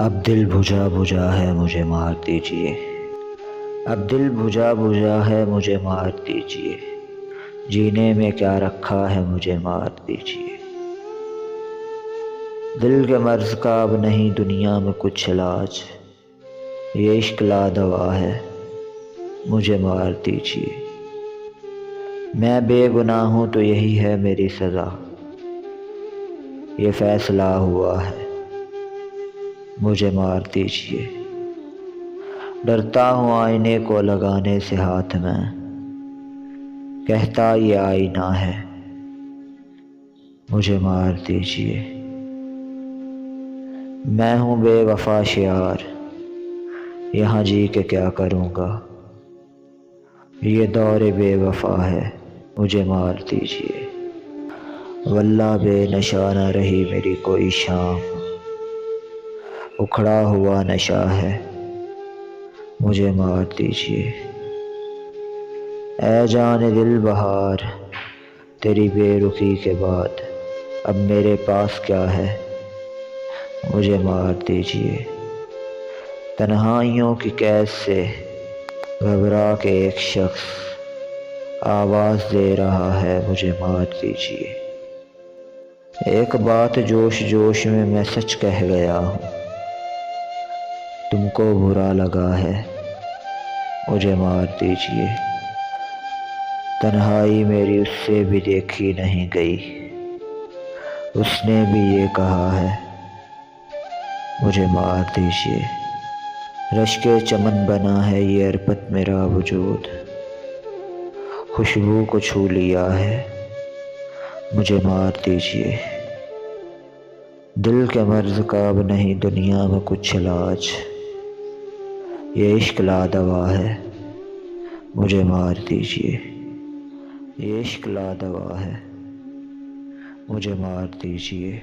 اب دل بجھا بجھا ہے مجھے مار دیجیے، اب دل بجھا بجھا ہے مجھے مار دیجیے، جینے میں کیا رکھا ہے مجھے مار دیجیے۔ دل کے مرض کا اب نہیں دنیا میں کچھ علاج، یہ عشق لا دوا ہے مجھے مار دیجیے۔ میں بے گناہ ہوں تو یہی ہے میری سزا، یہ فیصلہ ہوا ہے مجھے مار دیجیے۔ ڈرتا ہوں آئینے کو لگانے سے ہاتھ میں، کہتا یہ آئینہ ہے مجھے مار دیجیے۔ میں ہوں بے وفا شیار، یہاں جی کے کیا کروں گا، یہ دور بے وفا ہے مجھے مار دیجیے۔ واللہ بے نشہ نہ رہی میری کوئی شام، اکھڑا ہوا نشہ ہے مجھے مار دیجیے۔ اے جان دل بہار تیری بے رخی کے بعد اب میرے پاس کیا ہے مجھے مار دیجیے۔ تنہائیوں کی قید سے گھبرا کے ایک شخص آواز دے رہا ہے مجھے مار دیجیے۔ ایک بات جوش جوش میں سچ کہہ گیا ہوں، تم کو برا لگا ہے مجھے مار دیجیے۔ تنہائی میری اس سے بھی دیکھی نہیں گئی، اس نے بھی یہ کہا ہے مجھے مار دیجیے۔ رشک چمن بنا ہے یہ عربت میرا وجود، خوشبو کو چھو لیا ہے مجھے مار دیجیے۔ دل کے مرض کا اب نہیں دنیا میں کچھ علاج، یہ عشق لا دوا ہے مجھے مار دیجیے۔ یہ عشق لا دوا ہے مجھے مار دیجیے۔